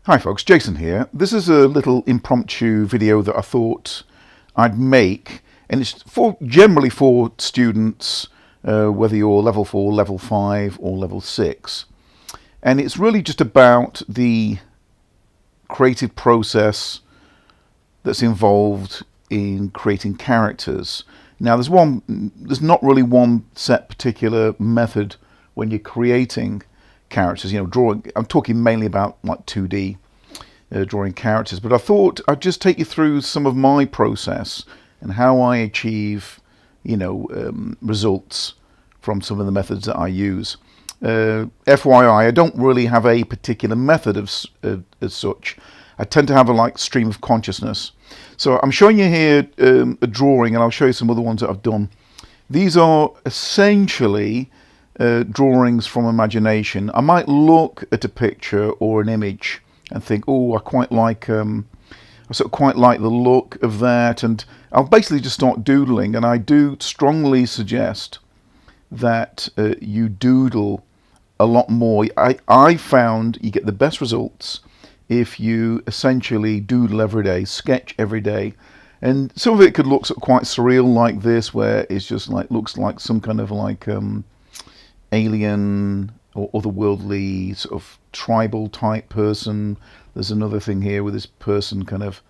Hi folks, Jason here. This is a little impromptu video that I thought I'd make, and it's generally for students, whether you're level 4, level 5 or level 6. And it's really just about the creative process that's involved in creating characters. Now there's not really one set particular method when you're creating characters, drawing. I'm talking mainly about like 2D drawing characters, but I thought I'd just take you through some of my process and how I achieve, results from some of the methods that I use. FYI, I don't really have a particular method as such. I tend to have a stream of consciousness. So I'm showing you here a drawing, and I'll show you some other ones that I've done. These are essentially drawings from imagination. I might look at a picture or an image and think, oh, I sort of quite like the look of that, and I'll basically just start doodling. And I do strongly suggest that you doodle a lot more. I found you get the best results if you essentially doodle every day, sketch every day. And some of it could look sort of quite surreal like this, where it's just looks like some kind of alien or otherworldly sort of tribal type person. There's another thing here with this person kind of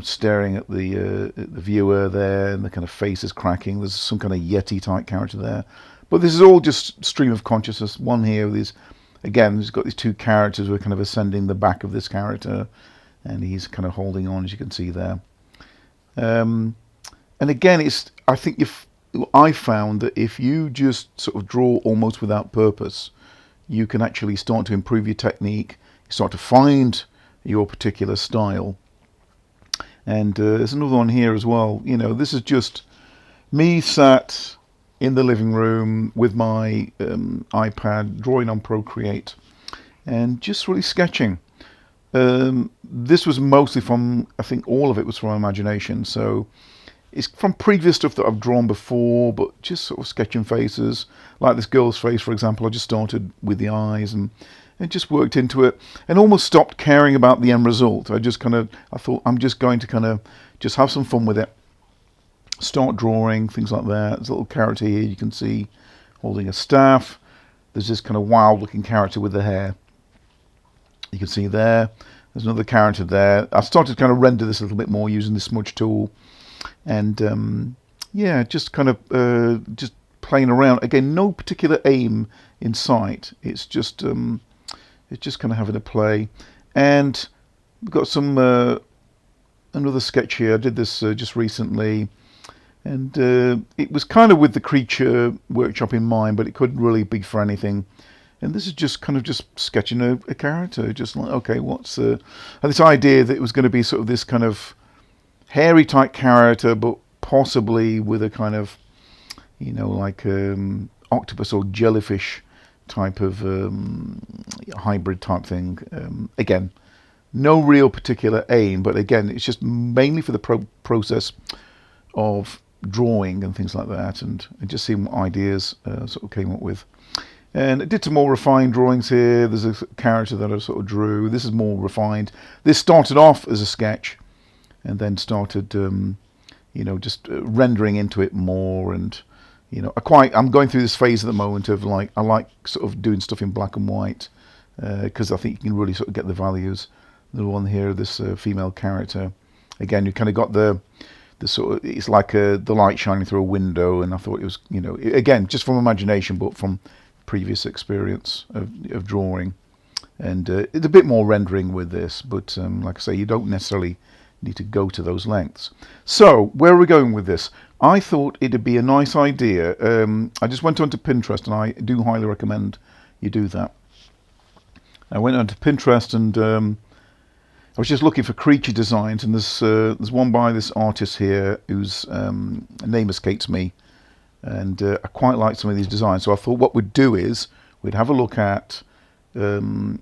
staring at the viewer there, and the kind of face is cracking. There's some kind of Yeti type character there, but this is all just stream of consciousness. One here with these, again, he's got these two characters. We're kind of ascending the back of this character, and he's kind of holding on, as you can see there. And again, I found that if you just sort of draw almost without purpose, you can actually start to improve your technique. You start to find your particular style. And there's another one here as well. This is just me sat in the living room with my iPad, drawing on Procreate, and just really sketching. This was mostly from, I think all of it was from imagination. So it's from previous stuff that I've drawn before, but just sort of sketching faces. Like this girl's face, for example, I just started with the eyes and just worked into it and almost stopped caring about the end result. I thought I'm just going to kind of just have some fun with it. Start drawing, things like that. There's a little character here you can see holding a staff. There's this kind of wild looking character with the hair. You can see there. There's another character there. I started to kind of render this a little bit more using the smudge tool. And yeah, just kind of just playing around. Again, no particular aim in sight. It's just kind of having a play. And we've got some another sketch here. I did this just recently, and it was kind of with the creature workshop in mind, but it couldn't really be for anything. And this is just kind of just sketching a character, just like, okay, what's this idea that it was going to be sort of this kind of hairy type character, but possibly with a kind of, octopus or jellyfish type of hybrid type thing. Again, no real particular aim, but again, it's just mainly for the process of drawing and things like that, and just seeing what ideas sort of came up with. And I did some more refined drawings here. There's a character that I sort of drew. This is more refined. This started off as a sketch, and then started, just rendering into it more. And I'm going through this phase at the moment of I like sort of doing stuff in black and white, because I think you can really sort of get the values. The one here, this female character, again, you kind of got the sort of, it's like the light shining through a window, and I thought it was, again, just from imagination, but from previous experience of drawing. And it's a bit more rendering with this, but like I say, you don't necessarily need to go to those lengths. So where are we going with this? I thought it'd be a nice idea. I just went onto Pinterest, and I do highly recommend you do that. I went onto Pinterest, and I was just looking for creature designs, and there's one by this artist here whose name escapes me, and I quite like some of these designs. So I thought what we'd do is we'd have a look at putting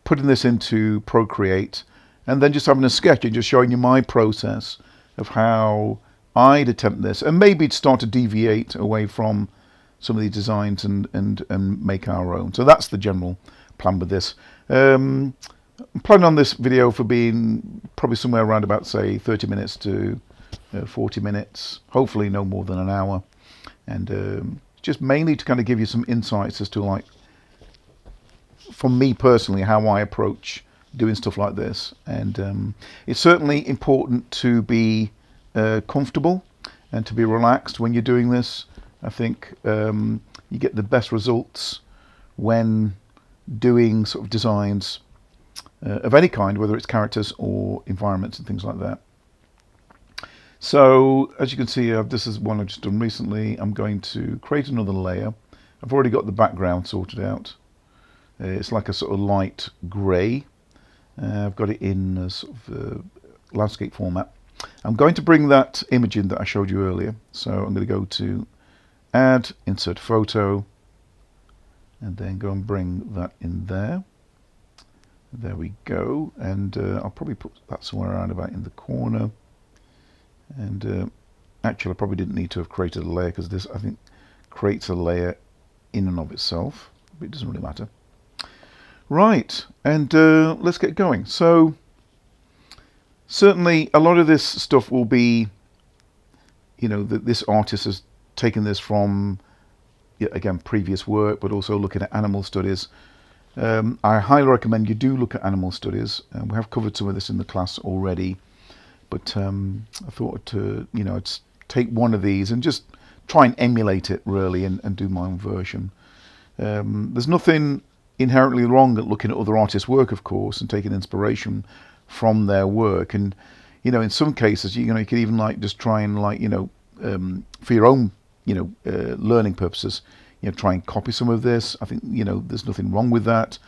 this into Procreate, and then just having a sketch and just showing you my process of how I'd attempt this, and maybe start to deviate away from some of these designs and make our own. So that's the general plan with this. I'm planning on this video for being probably somewhere around about, say, 30 minutes to 40 minutes, hopefully no more than an hour, and just mainly to kind of give you some insights as to, like, from me personally, how I approach doing stuff like this. And it's certainly important to be comfortable and to be relaxed when you're doing this. I think you get the best results when doing sort of designs of any kind, whether it's characters or environments and things like that. So as you can see, this is one I've just done recently. I'm going to create another layer. I've already got the background sorted out. It's like a sort of light grey. I've got it in a sort of landscape format. I'm going to bring that image in that I showed you earlier. So I'm going to go to Add, Insert Photo, and then go and bring that in there. There we go. And I'll probably put that somewhere around about in the corner. And actually, I probably didn't need to have created a layer, because this, I think, creates a layer in and of itself, but it doesn't really matter. Right, and let's get going. So certainly a lot of this stuff will be, you know, this artist has taken this from, again, previous work, but also looking at animal studies. I highly recommend you do look at animal studies. We have covered some of this in the class already, but I thought to, you know, I'd take one of these and just try and emulate it really, and do my own version. There's nothing inherently wrong at looking at other artists' work, of course, and taking inspiration from their work. And, you know, in some cases, you know, you could even like just try and, like, you know, for your own, you know, learning purposes, you know, try and copy some of this. I think, you know, there's nothing wrong with that.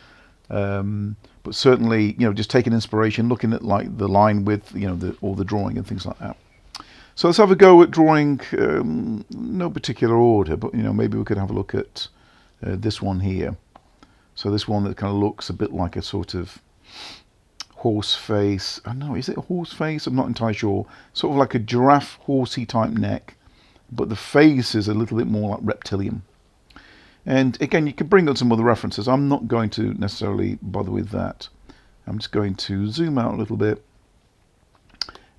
But certainly, you know, just taking inspiration, looking at like the line width, you know, all the drawing and things like that. So let's have a go at drawing, no particular order, but, you know, maybe we could have a look at this one here. So this one that kind of looks a bit like a sort of horse face. I don't know, is it a horse face? I'm not entirely sure. Sort of like a giraffe, horsey type neck, but the face is a little bit more like reptilian. And again, you can bring on some other references. I'm not going to necessarily bother with that. I'm just going to zoom out a little bit.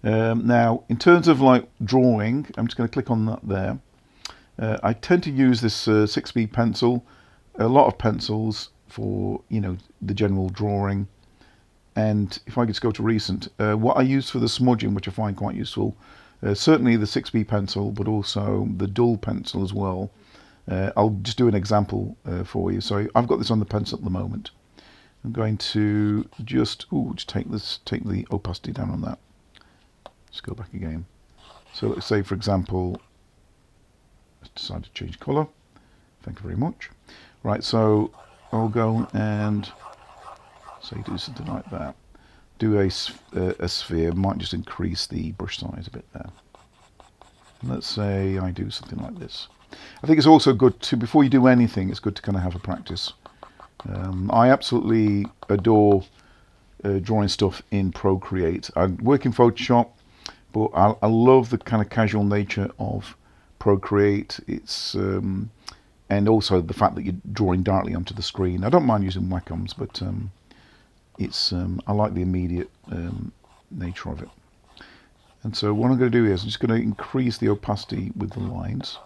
Now, in terms of like drawing, I'm just going to click on that there. I tend to use this 6B pencil, a lot of pencils for, you know, the general drawing. And if I just go to recent, what I use for the smudging, which I find quite useful, certainly the 6B pencil, but also the dull pencil as well. I'll just do an example for you. So I've got this on the pencil at the moment. I'm going to just take the opacity down on that. Let's go back again. So let's say, for example, let's decide to change colour. Thank you very much. Right, so I'll go and say do something like that. Do a sphere. Might just increase the brush size a bit there. And let's say I do something like this. I think it's also good to, before you do anything, it's good to kind of have a practice. I absolutely adore drawing stuff in Procreate. I work in Photoshop, but I love the kind of casual nature of Procreate. It's and also the fact that you're drawing directly onto the screen. I don't mind using Wacoms, but I like the immediate nature of it. And so what I'm going to do is I'm just going to increase the opacity with the lines.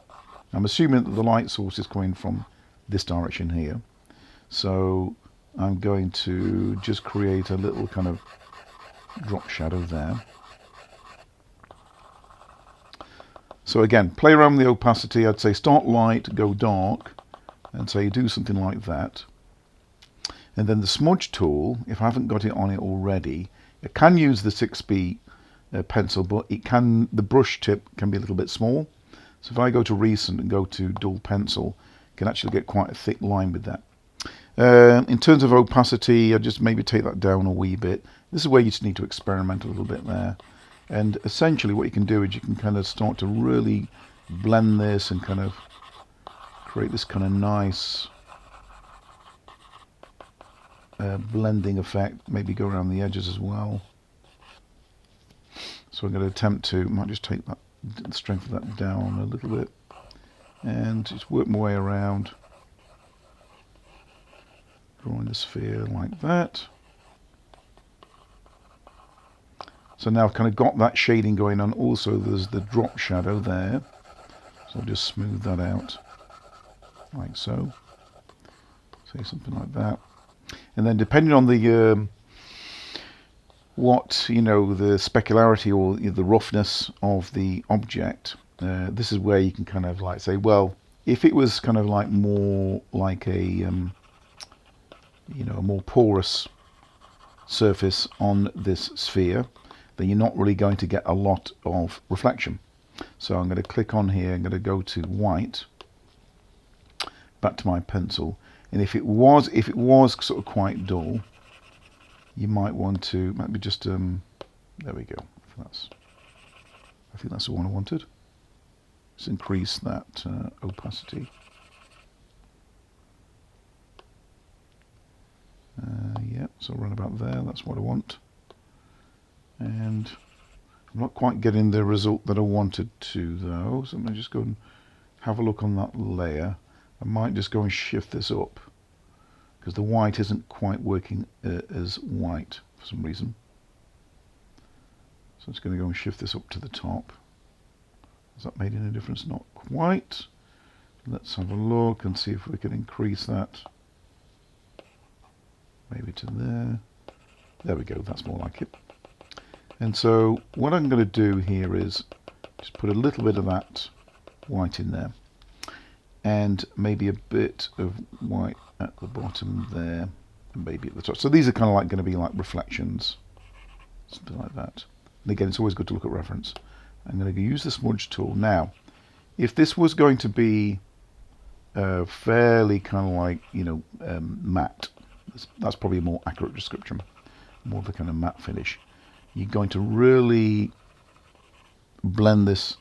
I'm assuming that the light source is coming from this direction here. So I'm going to just create a little kind of drop shadow there. So again, play around with the opacity. I'd say start light, go dark, and say do something like that. And then the smudge tool, if I haven't got it on it already, I can use the 6B pencil, but the brush tip can be a little bit small. So if I go to recent and go to dull pencil, you can actually get quite a thick line with that. In terms of opacity, I just maybe take that down a wee bit. This is where you just need to experiment a little bit there. And essentially what you can do is you can kind of start to really blend this and kind of create this kind of nice blending effect. Maybe go around the edges as well. So I'm going to attempt to, might just take that, the strength of that down a little bit. and just work my way around, drawing the sphere like that. So now I've kind of got that shading going on. Also, there's the drop shadow there. So I'll just smooth that out, like so. Say something like that. And then depending on the the specularity or the roughness of the object, this is where you can kind of like say, well, if it was kind of like more like a a more porous surface on this sphere, then you're not really going to get a lot of reflection. So I'm going to click on here, I'm going to go to white, back to my pencil, and if it was sort of quite dull, you might want to maybe just there we go. I think that's the one I wanted. Let's increase that opacity. Yeah, so run about there, that's what I want. And I'm not quite getting the result that I wanted to though, so I'm going to just go and have a look on that layer. I might just go and shift this up, because the white isn't quite working as white for some reason. So I'm just going to go and shift this up to the top. Has that made any difference? Not quite. Let's have a look and see if we can increase that. Maybe to there. There we go, that's more like it. And so what I'm going to do here is just put a little bit of that white in there. And maybe a bit of white at the bottom there, and maybe at the top. So these are kind of like going to be like reflections, something like that. And again, it's always good to look at reference. I'm going to use the smudge tool. Now, if this was going to be fairly kind of like, matte, that's probably a more accurate description, more of a kind of matte finish. You're going to really blend this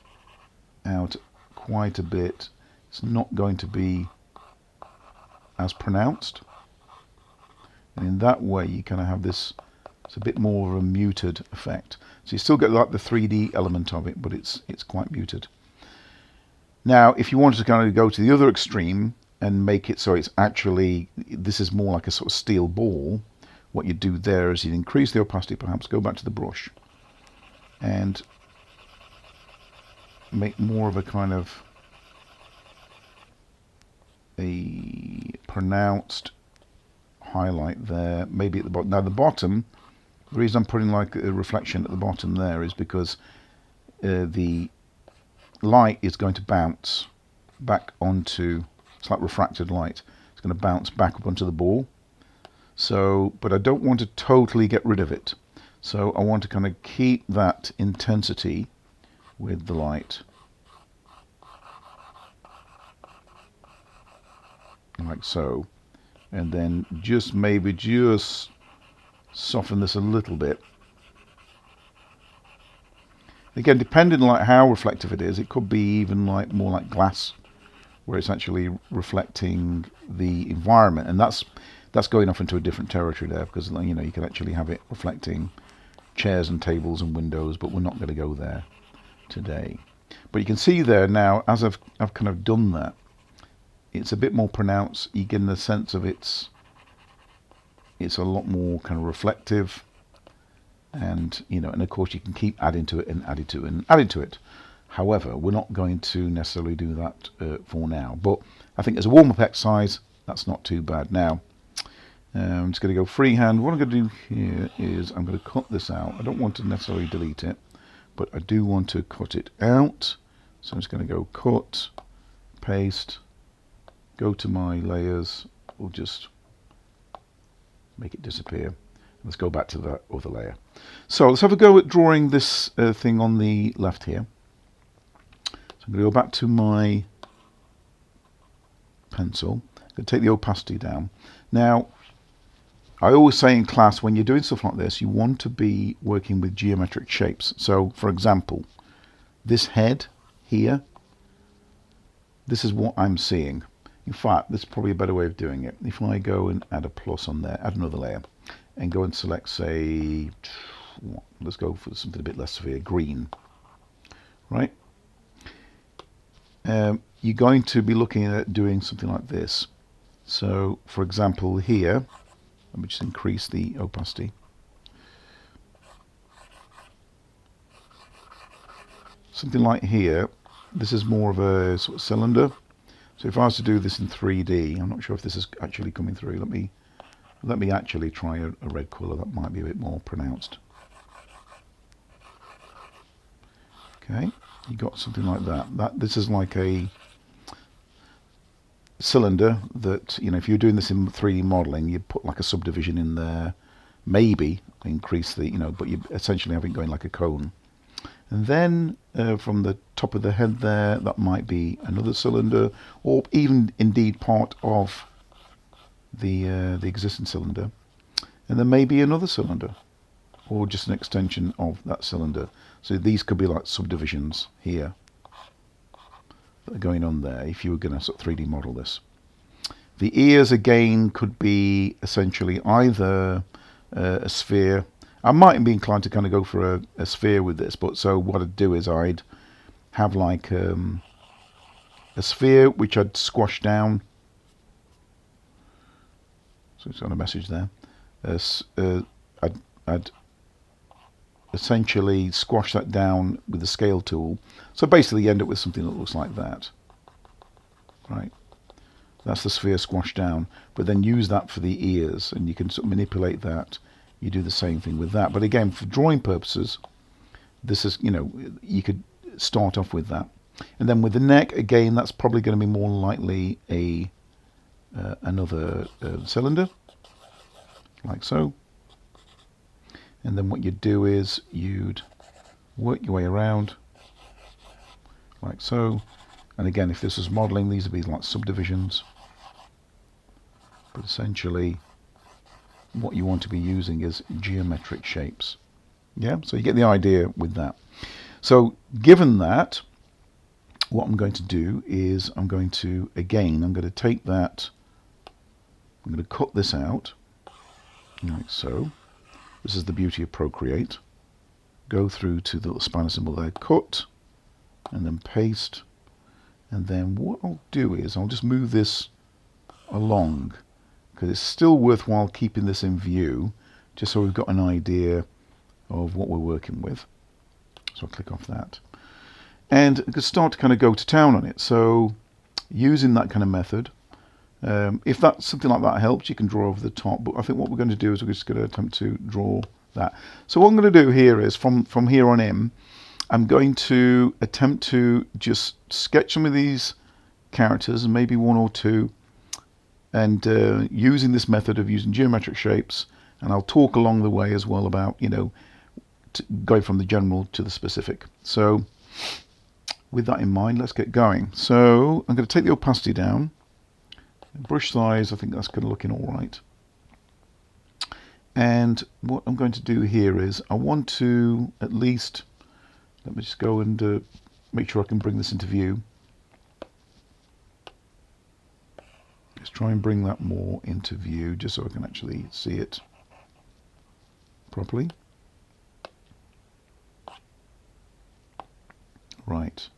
out quite a bit. It's not going to be as pronounced, and in that way you kind of have this, it's a bit more of a muted effect. So you still get like the 3D element of it, but it's quite muted. Now if you wanted to kind of go to the other extreme and make it so it's actually, this is more like a sort of steel ball, what you do there is you increase the opacity, perhaps go back to the brush and make more of a kind of a pronounced highlight there, maybe at the bottom. Now the bottom, the reason I'm putting like a reflection at the bottom there is because the light is going to bounce back onto, it's like refracted light, it's going to bounce back up onto the ball. So, but I don't want to totally get rid of it. So I want to kind of keep that intensity with the light. Like so. And then just maybe just soften this a little bit. Again, depending on like how reflective it is, it could be even like more like glass, where it's actually reflecting the environment, and that's going off into a different territory there, because you can actually have it reflecting chairs and tables and windows, but we're not going to go there today. But you can see there now, as I've kind of done that, it's a bit more pronounced. You get the sense of it's a lot more kind of reflective, and and of course you can keep adding to it and adding to it and adding to it. However, we're not going to necessarily do that for now, but I think as a warm-up exercise, that's not too bad. Now I'm just going to go freehand. What I'm going to do here is I'm going to cut this out. I don't want to necessarily delete it, but I do want to cut it out. So I'm just going to go cut, paste, go to my layers, we'll just make it disappear. Let's go back to that other layer. So let's have a go at drawing this thing on the left here. So I'm going to go back to my pencil, I'm going to take the opacity down. Now I always say in class, when you're doing stuff like this, you want to be working with geometric shapes. So for example, this head here, this is what I'm seeing. In fact, this is probably a better way of doing it. If I go and add a plus on there, add another layer, and go and select, say, let's go for something a bit less severe, green, right? you're going to be looking at doing something like this. So, for example, here, let me just increase the opacity. Something like here, this is more of a sort of cylinder. So if I was to do this in 3D, I'm not sure if this is actually coming through. Let me actually try a red colour. That might be a bit more pronounced. Okay, you got something like that. This is like a cylinder that, you know, if you're doing this in 3D modelling, you put like a subdivision in there, maybe increase the, you know, but you essentially have it going like a cone. And then from the top of the head there, that might be another cylinder, or even indeed part of the existing cylinder. And then maybe another cylinder, or just an extension of that cylinder. So these could be like subdivisions here that are going on there if you were going to sort of 3D model this. The ears again could be essentially either a sphere. I might be inclined to kind of go for a sphere with this, but so what I'd do is I'd have like a sphere which I'd squash down. So it's on a message there. I'd essentially squash that down with the scale tool. So basically you end up with something that looks like that. Right. That's the sphere squashed down. But then use that for the ears, and you can sort of manipulate that. You do the same thing with that. But again, for drawing purposes, this is, you know, you could start off with that. And then with the neck, again, that's probably going to be more likely a another cylinder, like so. And then what you'd do is you'd work your way around, like so. And again, if this was modeling, these would be like subdivisions. But essentially, what you want to be using is geometric shapes. Yeah, so you get the idea with that. So given that, what I'm going to do is I'm going to take that, I'm going to cut this out, like so. This is the beauty of Procreate. Go through to the little spanner symbol there, cut, and then paste. And then what I'll do is I'll just move this along, because it's still worthwhile keeping this in view, just so we've got an idea of what we're working with. So I'll click off that. And I can start to kind of go to town on it. So using that kind of method, if that something like that helps, you can draw over the top. But I think what we're going to do is we're just going to attempt to draw that. So what I'm going to do here is from here on in, I'm going to attempt to just sketch some of these characters, and maybe one or two, and using this method of using geometric shapes. And I'll talk along the way as well about, you know, going from the general to the specific. So with that in mind, let's get going. So I'm going to take the opacity down. Brush size, I think that's kind of looking all right. And what I'm going to do here is I want to at least, let me just go and make sure I can bring this into view. Let's try and bring that more into view just so I can actually see it properly. Right.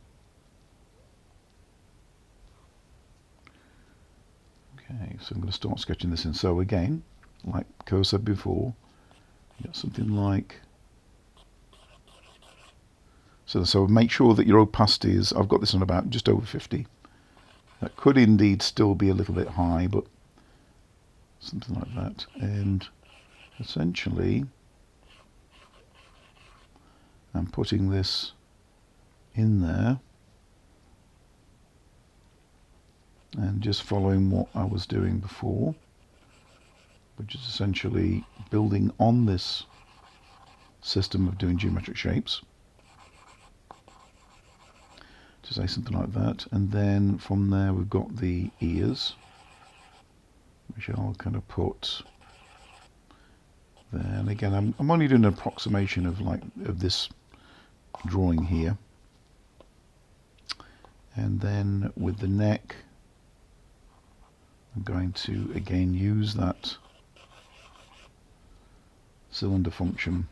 Okay, so I'm going to start sketching this in. So again, like Ko said before, you got something like, so make sure that your opacity is, I've got this on about just over 50. That could indeed still be a little bit high, but something like that. And essentially, I'm putting this in there and just following what I was doing before, which is essentially building on this system of doing geometric shapes, to say something like that. And then from there we've got the ears, which I'll kind of put there. And again, I'm only doing an approximation of this drawing here. And then with the neck, I'm going to again use that cylinder function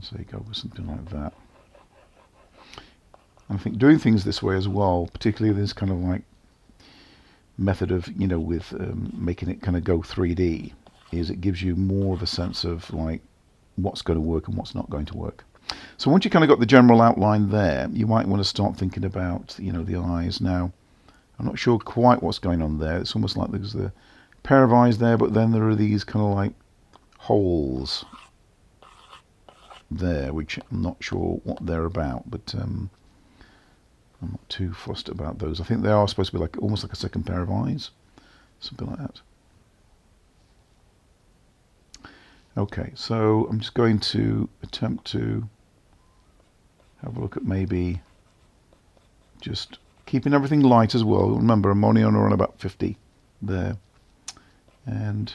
So you go with something like that. And I think doing things this way as well, particularly this kind of like method of, you know, with making it kind of go 3D, is it gives you more of a sense of like what's going to work and what's not going to work. So once you kind of got the general outline there, you might want to start thinking about, you know, the eyes. Now, I'm not sure quite what's going on there. It's almost like there's a pair of eyes there, but then there are these kind of like holes there, which I'm not sure what they're about, but I'm not too fussed about those. I think they are supposed to be like almost like a second pair of eyes, something like that. Okay, so I'm just going to attempt to have a look at maybe just keeping everything light as well. Remember, I'm only on around about 50 there. And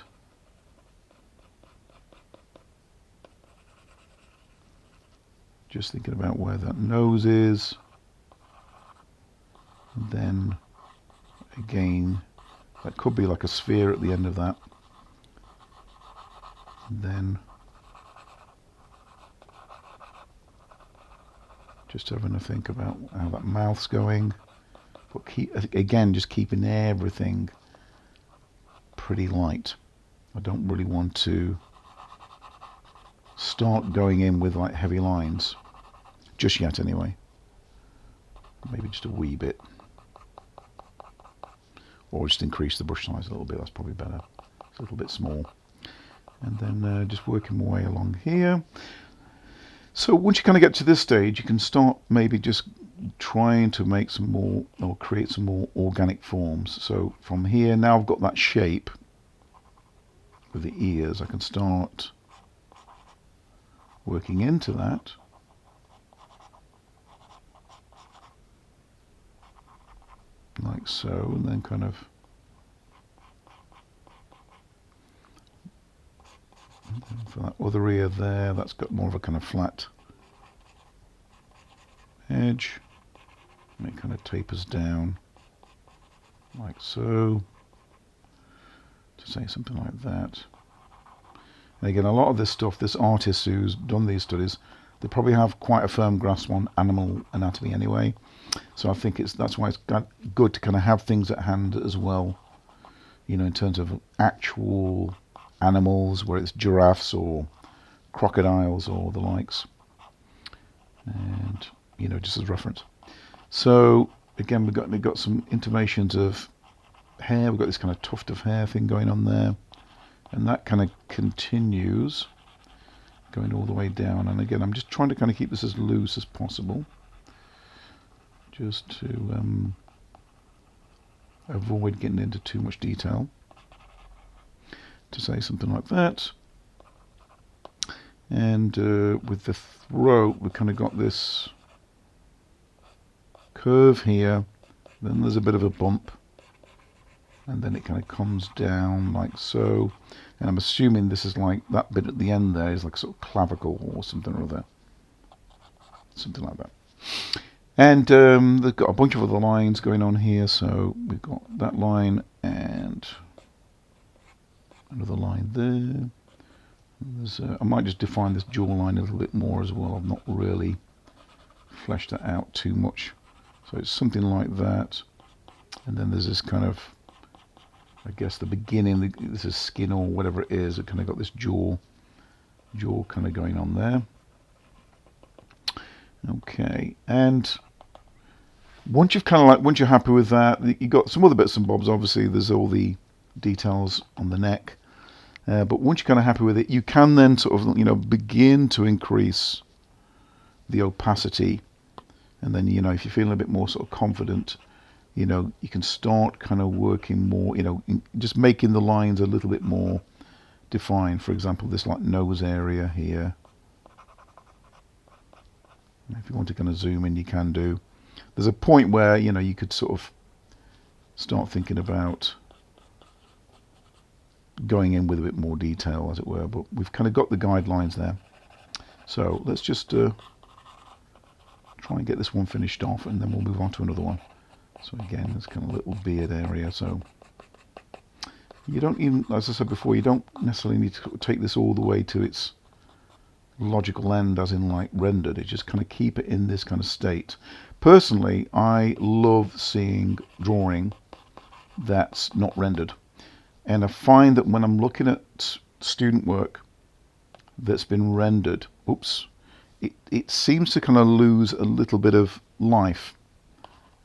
just thinking about where that nose is. And then, again, that could be like a sphere at the end of that. And then just having to think about how that mouth's going. But again, just keeping everything pretty light. I don't really want to start going in with like heavy lines just yet anyway. Maybe just a wee bit. Or just increase the brush size a little bit, that's probably better. It's a little bit small. And then just working my way along here. So once you kind of get to this stage, you can start maybe just trying to make some more, or create some more organic forms. So from here, now I've got that shape with the ears, I can start working into that. Like so, and then kind of for that other ear there, that's got more of a kind of flat edge, and it kind of tapers down like so, to say something like that. And again, a lot of this stuff, this artist who's done these studies, they probably have quite a firm grasp on animal anatomy anyway. So I think that's why it's good to kind of have things at hand as well, you know, in terms of actual animals, whether it's giraffes or crocodiles or the likes, and you know, just as reference. So again, we've got some intimations of hair. We've got this kind of tuft of hair thing going on there, and that kind of continues going all the way down. And again, I'm just trying to kind of keep this as loose as possible, just to avoid getting into too much detail, to say something like that. And with the throat, we've kind of got this curve here, then there's a bit of a bump, and then it kind of comes down like so. And I'm assuming this is like that bit at the end there is like sort of clavicle or something or other, something like that. And they've got a bunch of other lines going on here, so we've got that line and another line there. There's, I might just define this jawline a little bit more as well. I've not really fleshed that out too much. So it's something like that. And then there's this kind of, I guess the beginning, this is skin or whatever it is. It kind of got this jaw kind of going on there. Okay, and once you've kind of like, once you're happy with that, you got some other bits and bobs. Obviously, there's all the details on the neck. But once you're kind of happy with it, you can then sort of, you know, begin to increase the opacity. And then, you know, if you're feeling a bit more sort of confident, you know, you can start kind of working more, you know, just making the lines a little bit more defined. For example, this like nose area here. If you want to kind of zoom in, you can do. There's a point where, you know, you could sort of start thinking about going in with a bit more detail, as it were, but we've kind of got the guidelines there. So let's just try and get this one finished off, and then we'll move on to another one. So again, this kind of little beard area. So you don't even, as I said before, you don't necessarily need to take this all the way to its, logical end, as in like rendered. It just kind of keep it in this kind of state. Personally, I love seeing drawing that's not rendered. And I find that when I'm looking at student work that's been rendered, it seems to kind of lose a little bit of life.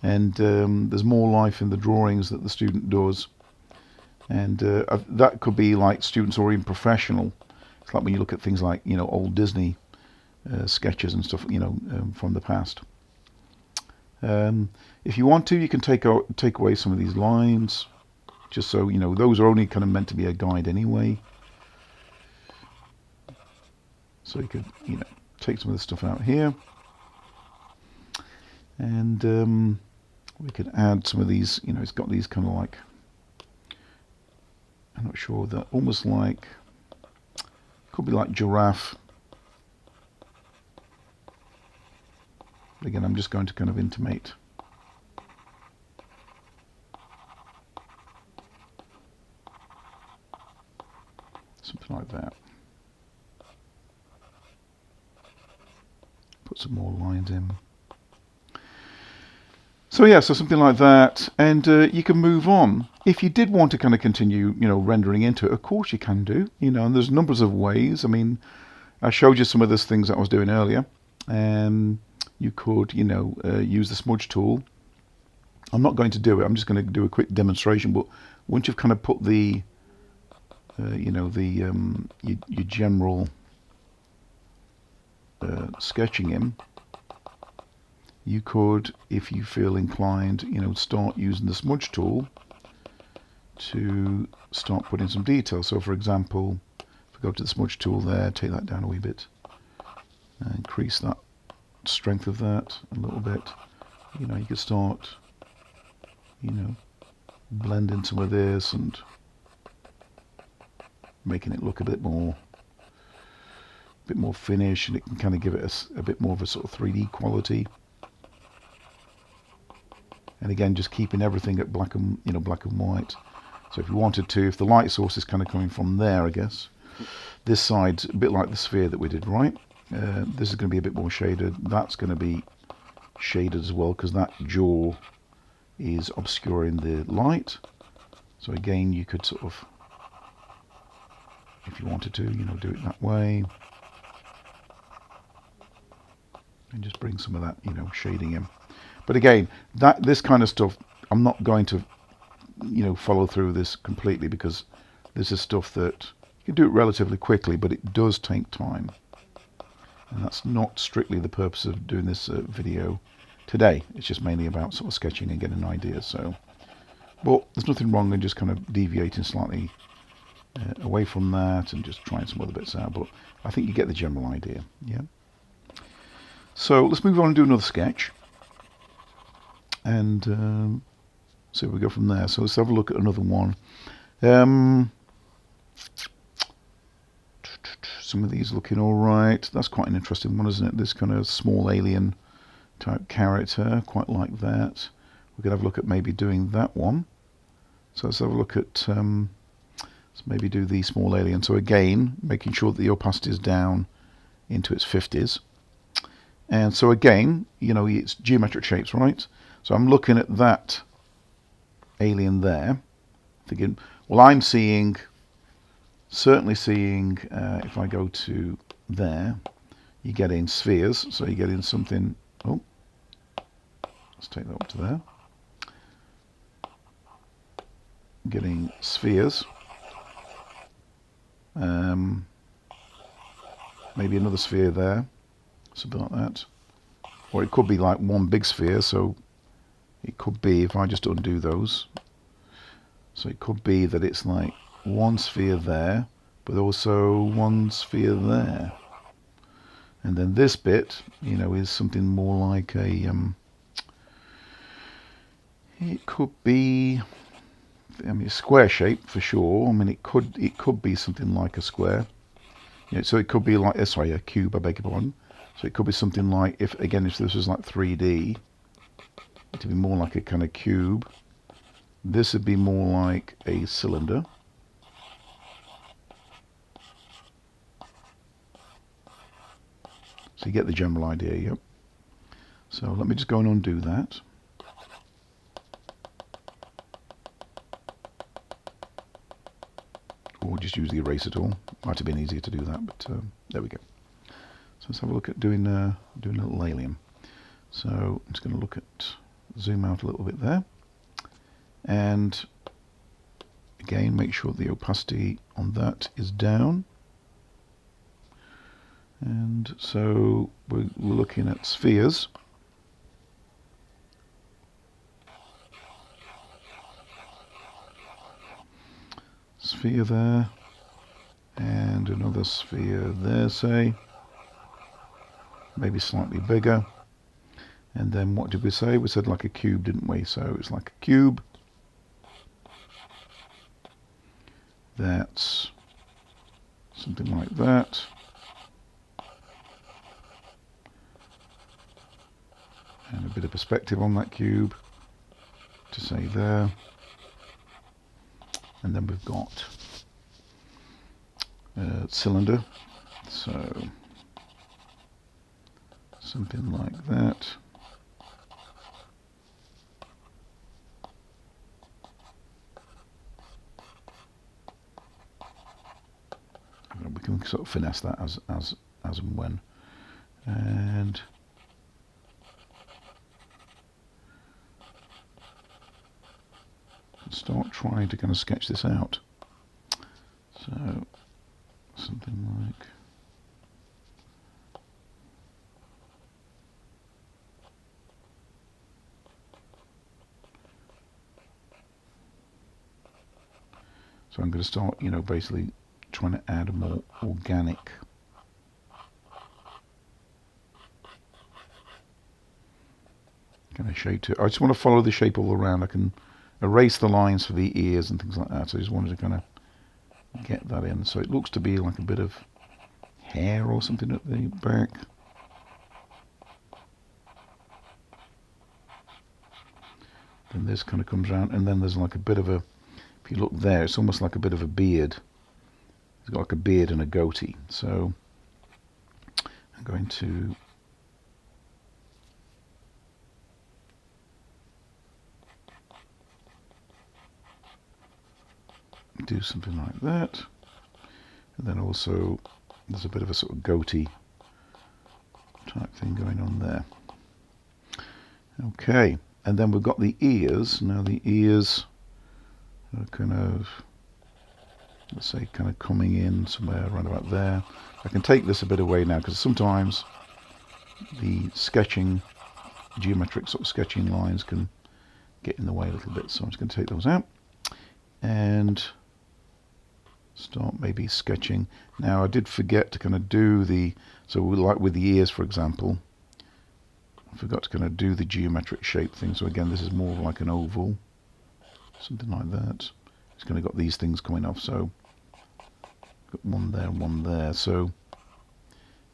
And there's more life in the drawings that the student does. And that could be like students or even professional. It's like when you look at things like, you know, old Disney sketches and stuff, you know, from the past. If you want to, you can take away some of these lines, just so, you know, those are only kind of meant to be a guide anyway. So you could, you know, take some of this stuff out here. And we could add some of these, you know, it's got these kind of like, I'm not sure, they're almost like, could be like giraffe. Again, I'm just going to kind of intimate. Something like that. Put some more lines in. So yeah, so something like that, and you can move on. If you did want to kind of continue, you know, rendering into it, of course you can do, you know, and there's numbers of ways. I mean, I showed you some of those things that I was doing earlier. You could, you know, use the smudge tool. I'm not going to do it. I'm just going to do a quick demonstration. But once you've kind of put the, you know, the your general sketching in, you could, if you feel inclined, you know, start using the smudge tool to start putting some detail. So, for example, if I go to the smudge tool there, take that down a wee bit, increase that strength of that a little bit. You know, you could start, you know, blending some of this and making it look a bit more finished, and it can kind of give it a bit more of a sort of 3D quality. And again, just keeping everything at black and white. So if you wanted to, if the light source is kind of coming from there, I guess this side's a bit like the sphere that we did, right? This is going to be a bit more shaded. That's going to be shaded as well, because that jaw is obscuring the light. So again, you could sort of, if you wanted to, you know, do it that way, and just bring some of that, you know, shading in. But again, this kind of stuff, I'm not going to, you know, follow through this completely, because this is stuff that you can do it relatively quickly, but it does take time. And that's not strictly the purpose of doing this video today. It's just mainly about sort of sketching and getting ideas. So, but there's nothing wrong in just kind of deviating slightly away from that and just trying some other bits out. But I think you get the general idea. Yeah. So let's move on and do another sketch. And see where we go from there. So let's have a look at another one. Some of these looking all right. That's quite an interesting one, isn't it? This kind of small alien type character, quite like that. We're going to have a look at maybe doing that one. So let's have a look at, let's maybe do the small alien. So again, making sure that the opacity is down into its 50s. And so again, you know, it's geometric shapes, right? So I'm looking at that alien there, thinking, well, I'm seeing, certainly seeing, if I go to there, you get in spheres, so you get in something, oh, let's take that up to there, getting spheres, maybe another sphere there, something like that, or it could be like one big sphere, so it could be, if I just undo those, so it could be that it's like one sphere there, but also one sphere there. And then this bit, you know, is something more like a, it could be, I mean, a square shape for sure. I mean, it could be something like a square. You know, so it could be like, sorry, a cube, I beg your pardon. So it could be something like, if this was like 3D, it'd be more like a kind of cube. This would be more like a cylinder. So you get the general idea, yep. So let me just go and undo that. Or just use the eraser tool. Might have been easier to do that, but there we go. So let's have a look at doing a little alien. So I'm just going to look at, zoom out a little bit there. And again, make sure the opacity on that is down. And so we're looking at spheres. Sphere there, and another sphere there, say, maybe slightly bigger. And then what did we say? We said like a cube, didn't we? So it's like a cube. That's something like that. And a bit of perspective on that cube to say there. And then we've got a cylinder, so something like that. We can sort of finesse that as and when. And start trying to kind of sketch this out. So something like, so I'm going to start, you know, basically trying to add a more organic kind of shape to it. I just want to follow the shape all around. I can erase the lines for the ears and things like that, so I just wanted to kind of get that in. So it looks to be like a bit of hair or something at the back. Then this kind of comes around, and then there's like a bit of a, if you look there, it's almost like a bit of a beard. It's got like a beard and a goatee. So I'm going to do something like that. And then also there's a bit of a sort of goatee type thing going on there. Okay, and then we've got the ears. Now the ears are kind of, let's say, kind of coming in somewhere around about there. I can take this a bit away now because sometimes the sketching, geometric sort of sketching lines can get in the way a little bit. So I'm just going to take those out and start maybe sketching. Now I did forget to kind of do the, so like with the ears for example, I forgot to kind of do the geometric shape thing. So again, this is more like an oval, something like that. It's kind of got these things coming off, so got one there and one there. So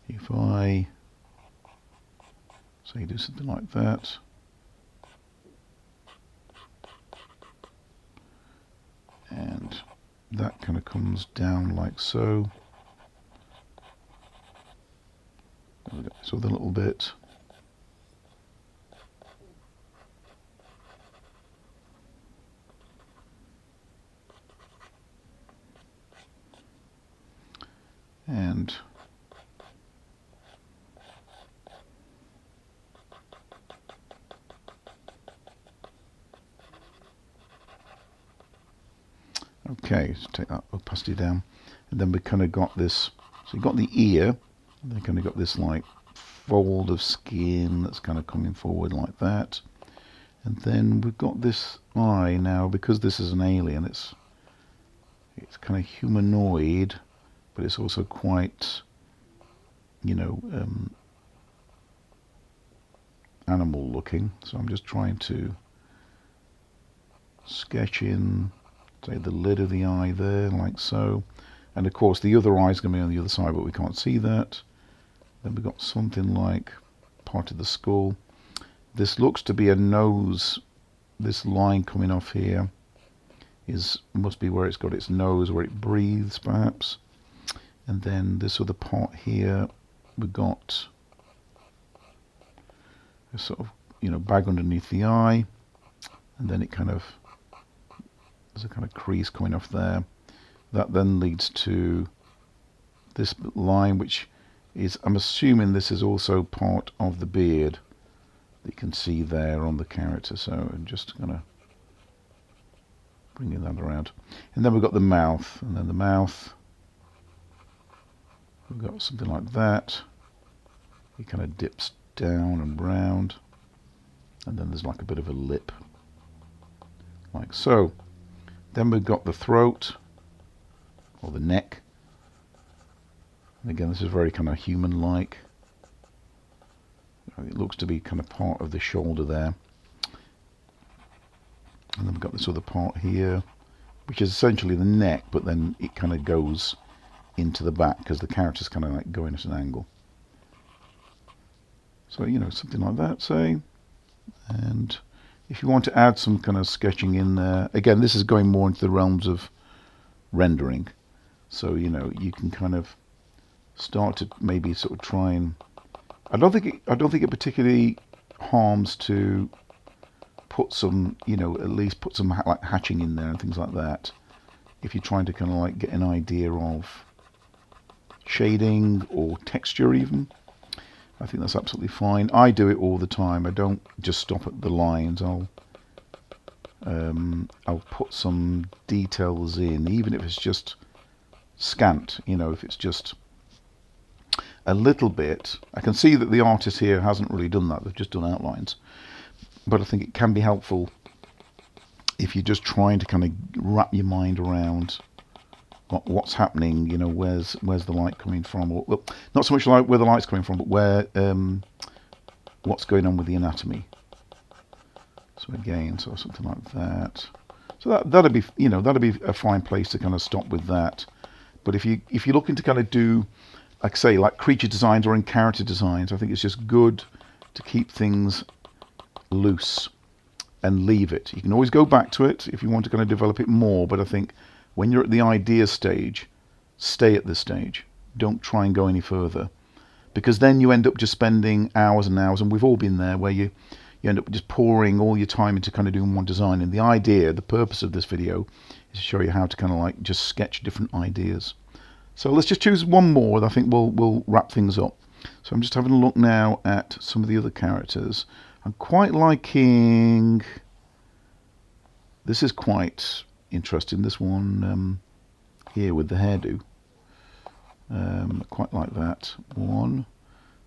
if I say do something like that, and that kind of comes down like so. So the little bit. And okay, so take that opacity down, and then we kind of got this. So you've got the ear, and then kind of got this like fold of skin that's kind of coming forward like that, and then we've got this eye. Now because this is an alien, it's kind of humanoid, but it's also quite, you know, animal looking. So I'm just trying to sketch in, say, the lid of the eye there, like so. And of course the other eye is going to be on the other side, but we can't see that. Then we've got something like part of the skull. This looks to be a nose. This line coming off here must be where it's got its nose, where it breathes perhaps. And then this other part here, we've got a sort of, bag underneath the eye, and then it kind of, there's a kind of crease coming off there. That then leads to this line, which is, I'm assuming this is also part of the beard that you can see there on the character. So I'm just gonna bringing that around, and then we've got the mouth, and then the mouth, we've got something like that. It kind of dips down and round, and then there's like a bit of a lip, like so. Then we've got the throat, or the neck, and again this is very kind of human-like. It looks to be kind of part of the shoulder there. And then we've got this other part here, which is essentially the neck, but then it kind of goes into the back because the character's kind of like going at an angle. So, something like that, say. And if you want to add some kind of sketching in there, again, this is going more into the realms of rendering. So, you can kind of start to maybe sort of try and, I don't think it particularly harms to put some, at least put some like hatching in there and things like that, if you're trying to kind of like get an idea of shading or texture even. I think that's absolutely fine. I do it all the time. I don't just stop at the lines. I'll put some details in, even if it's just scant, if it's just a little bit. I can see that the artist here hasn't really done that. They've just done outlines. But I think it can be helpful if you're just trying to kind of wrap your mind around what's happening, where's the light coming from, or, well, not so much like where the light's coming from, but where what's going on with the anatomy. So again, so something like that. So that'd be that'd be a fine place to kind of stop with that. But if you're looking to kind of do, like say, like creature designs or in character designs, I think it's just good to keep things loose and leave it. You can always go back to it if you want to kind of develop it more, but I think when you're at the idea stage, stay at this stage. Don't try and go any further, because then you end up just spending hours and hours, and we've all been there, where you end up just pouring all your time into kind of doing one design. And the purpose of this video is to show you how to kind of like just sketch different ideas. So let's just choose one more, and I think we'll wrap things up. So I'm just having a look now at some of the other characters. I'm quite liking, this is quite interesting, this one here with the hairdo. I quite like that one.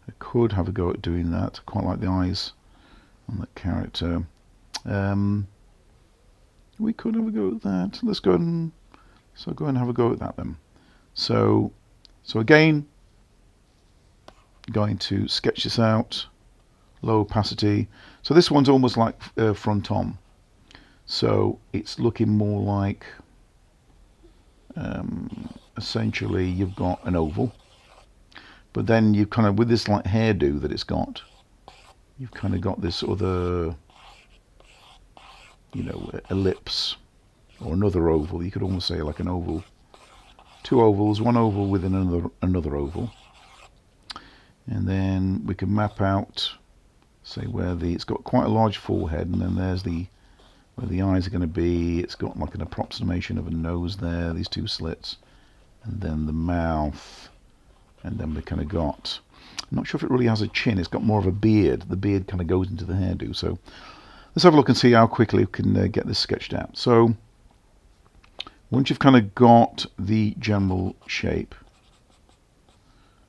I could have a go at doing that. I quite like the eyes on that character. We could have a go at that. Let's go and have a go at that then. So again, going to sketch this out, low opacity. So this one's almost like front on. So it's looking more like, essentially you've got an oval, but then you kind of, with this like hairdo that it's got, you've kind of got this other, ellipse, or another oval. You could almost say like an oval. Two ovals, one oval within another oval. And then we can map out, say, where it's got quite a large forehead, and then there's where the eyes are going to be. It's got like an approximation of a nose there, these two slits, and then the mouth, and then we kind of got, I'm not sure if it really has a chin. It's got more of a beard. The beard kind of goes into the hairdo. So let's have a look and see how quickly we can get this sketched out. So once you've kind of got the general shape,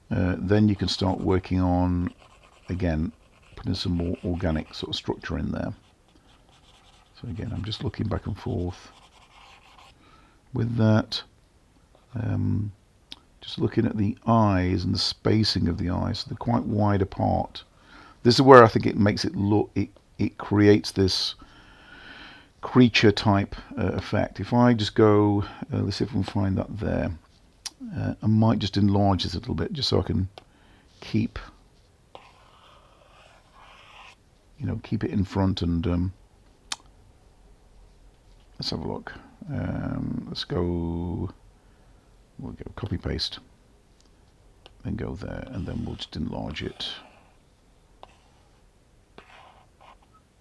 then you can start working on, again, putting some more organic sort of structure in there. So again, I'm just looking back and forth with that. Just looking at the eyes and the spacing of the eyes. So they're quite wide apart. This is where I think it makes it look, it creates this creature type effect. If I just go, let's see if we can find that there. I might just enlarge this a little bit, just so I can keep, keep it in front. And let's have a look. Let's go. We'll go copy paste, then go there, and then we'll just enlarge it.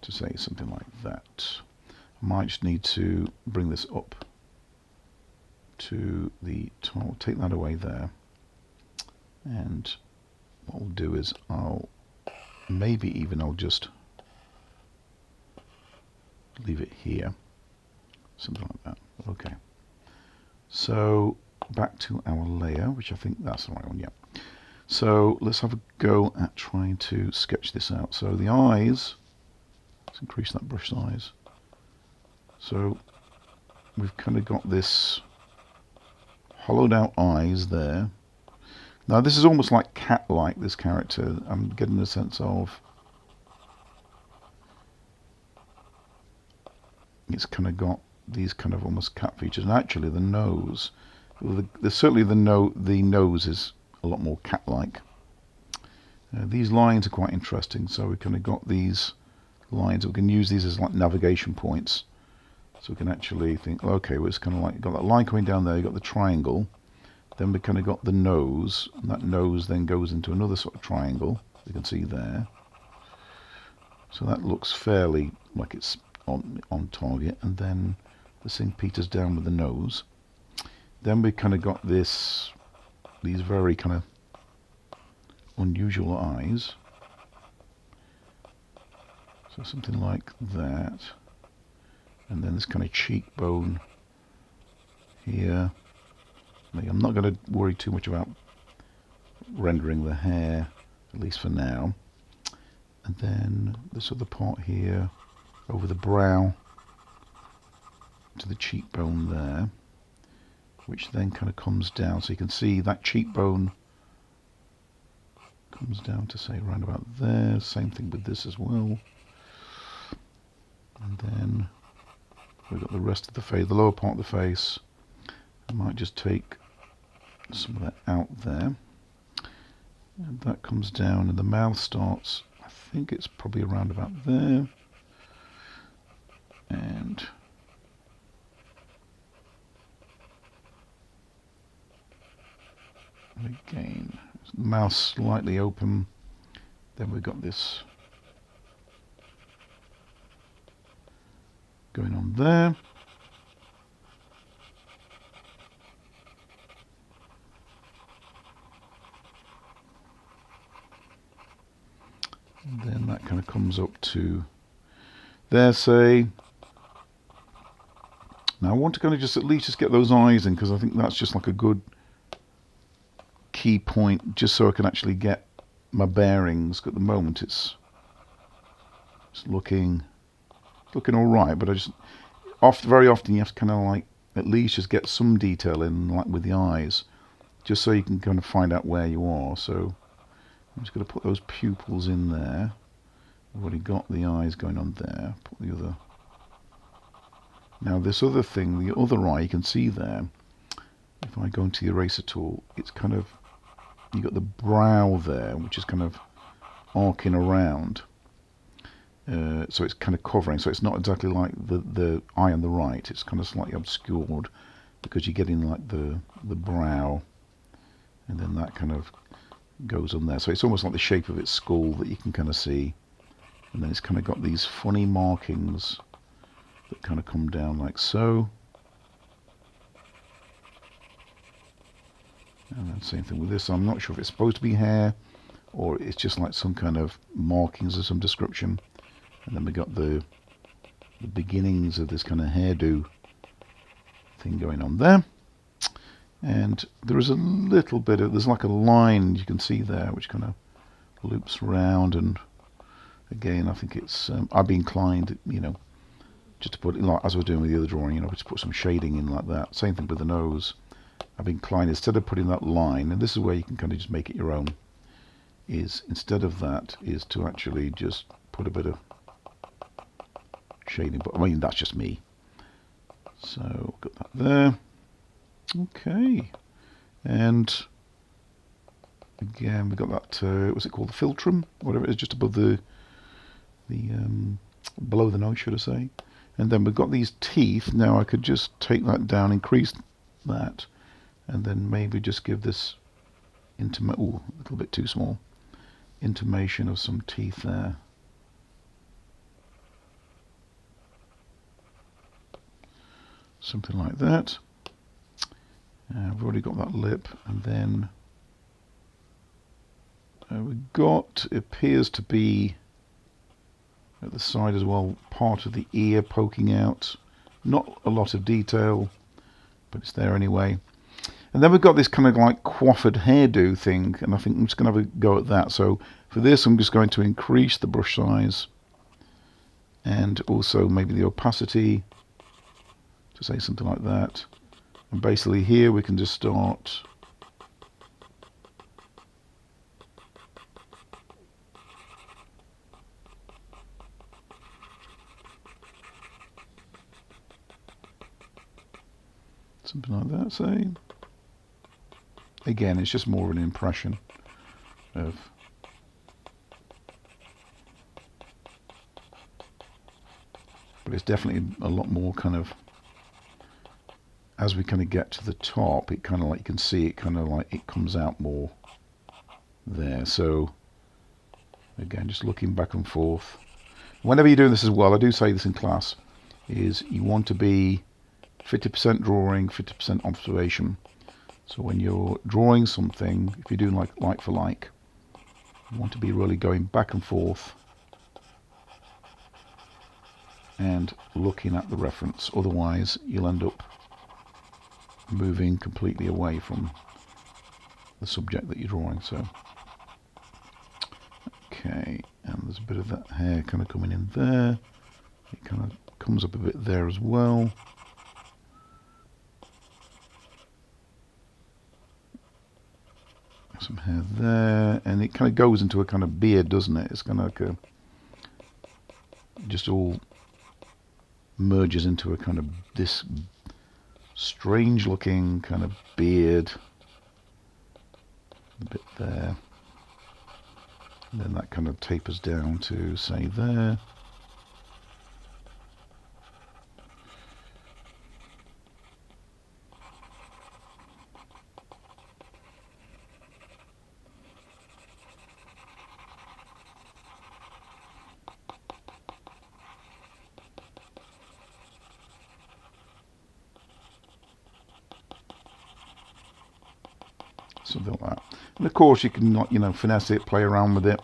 to say something like that. I might just need to bring this up to the top, take that away there, and what we'll do is I'll just leave it here, something like that. Okay, so back to our layer, which I think that's the right one. Yeah, so let's have a go at trying to sketch this out. So the eyes, let's increase that brush size. So we've kind of got this hollowed out eyes there. Now this is almost like cat-like, this character. I'm getting a sense of it's kind of got these kind of almost cat features. And actually the nose, certainly the nose is a lot more cat-like. These lines are quite interesting. So we kind of got these lines. We can use these as like navigation points. So we can actually think, okay, well, it's kind of like you've got that line coming down there, you've got the triangle, then we kind of got the nose, and that nose then goes into another sort of triangle, you can see there. So that looks fairly like it's on target, and then the thing peters down with the nose. Then we kind of got these very kind of unusual eyes. So something like that. And then this kind of cheekbone here. I'm not going to worry too much about rendering the hair, at least for now. And then this other part here, over the brow to the cheekbone there, which then kind of comes down. So you can see that cheekbone comes down to say around about there. Same thing with this as well. And then we've got the rest of the face, the lower part of the face. I might just take some of that out there. And that comes down, and the mouth starts, I think it's probably around about there. And again, mouth slightly open. Then we've got this going on there. And then that kind of comes up to there, say. Now I want to kind of just at least just get those eyes in, because I think that's just like a good key point, just so I can actually get my bearings. At the moment it's looking all right, but I just very often you have to kind of like at least just get some detail in, like with the eyes, just so you can kind of find out where you are. So I'm just going to put those pupils in there. I've already got the eyes going on there. Put the other. Now this other thing, the other eye, you can see there. If I go into the eraser tool, it's kind of, you got the brow there, which is kind of arcing around. So it's kind of covering, so it's not exactly like the eye on the right. It's kind of slightly obscured because you're getting like the brow, and then that kind of goes on there. So it's almost like the shape of its skull that you can kind of see, and then it's kind of got these funny markings that kind of come down like so. And then same thing with this. I'm not sure if it's supposed to be hair or it's just like some kind of markings of some description. And then we got the beginnings of this kind of hairdo thing going on there. And there is a little bit of, there's like a line you can see there which kind of loops around, and again I think it's, I'd be inclined, you know, just to put it like as I was doing with the other drawing, you know, just put some shading in like that. Same thing with the nose. I'd be inclined, instead of putting that line, and this is where you can kind of just make it your own, is instead of that is to actually just put a bit of shading, but I mean that's just me. So got that there. Okay, and again we got that. What's it called? The philtrum, whatever it is, just above the below the nose, should I say? And then we've got these teeth. Now I could just take that down, increase that, and then maybe just give this a little bit too small, intimation of some teeth there. something like that. I've already got that lip, and then we've got, it appears to be at the side as well, part of the ear poking out. Not a lot of detail, but it's there anyway. And then we've got this kind of like coiffured hairdo thing, and I think I'm just going to have a go at that. So for this, I'm just going to increase the brush size and also maybe the opacity to say something like that. And basically here we can just start something like that, say. Again, it's just more of an impression of but it's definitely a lot more kind of, as we kind of get to the top, it kind of like, you can see it kind of like it comes out more there. So again, just looking back and forth. Whenever you're doing this as well, I do say this in class, is you want to be 50% drawing, 50% observation. So when you're drawing something, if you're doing like for like, you want to be really going back and forth and looking at the reference. Otherwise, you'll end up moving completely away from the subject that you're drawing. So, okay, and there's a bit of that hair kind of coming in there. It kind of comes up a bit there as well. Some hair there, and it kind of goes into a kind of beard, doesn't it? It's kind of like a, just all merges into a kind of this strange looking kind of beard, a bit there, and then that kind of tapers down to say there. Something like that. And of course you can, you know, finesse it, play around with it,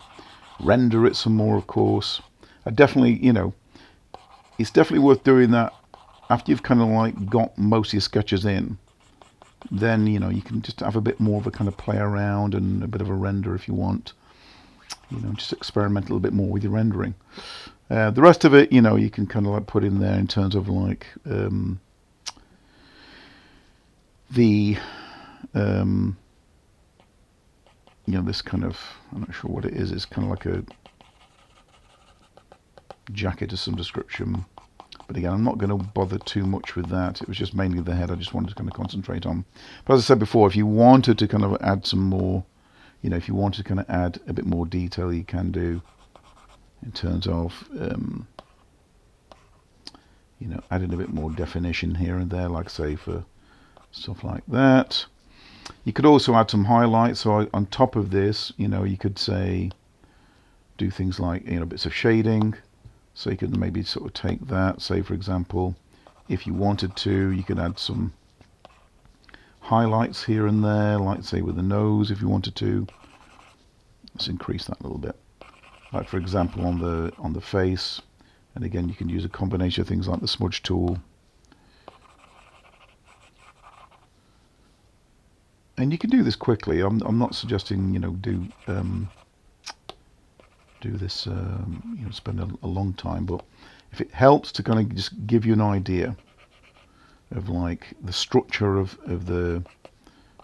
render it some more, of course. I definitely, you know, it's definitely worth doing that after you've kind of like got most of your sketches in. Then, you know, you can just have a bit more of a kind of play around and a bit of a render if you want. You know, just experiment a little bit more with your rendering. The rest of it, you know, you can kind of like put in there in terms of like you know, this kind of, I'm not sure what it is, it's kind of like a jacket of some description. But again, I'm not going to bother too much with that. It was just mainly the head I just wanted to kind of concentrate on. But as I said before, if you wanted to kind of add some more, you know, if you wanted to kind of add a bit more detail, you can do in terms of, you know, adding a bit more definition here and there, like say for stuff like that. You could also add some highlights. So on top of this, you know, you could say, do things like, you know, bits of shading. So you could maybe sort of take that, say for example, if you wanted to, you could add some highlights here and there, like say with the nose if you wanted to. Let's increase that a little bit. Like for example on the face, and again you can use a combination of things like the smudge tool. And you can do this quickly. I'm not suggesting, you know, do this, you know, spend a long time. But if it helps to kind of just give you an idea of like the structure of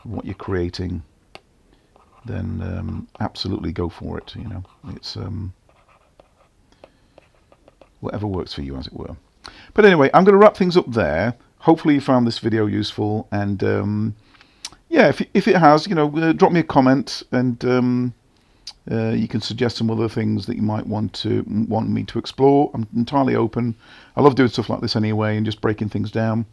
what you're creating, then absolutely go for it. You know, it's whatever works for you, as it were. But anyway, I'm going to wrap things up there. Hopefully you found this video useful, and yeah, if it has, you know, drop me a comment, and you can suggest some other things that you might want me to explore. I'm entirely open. I love doing stuff like this anyway, and just breaking things down.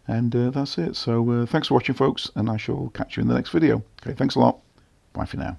And that's it. So thanks for watching, folks, and I shall catch you in the next video. Okay, thanks a lot. Bye for now.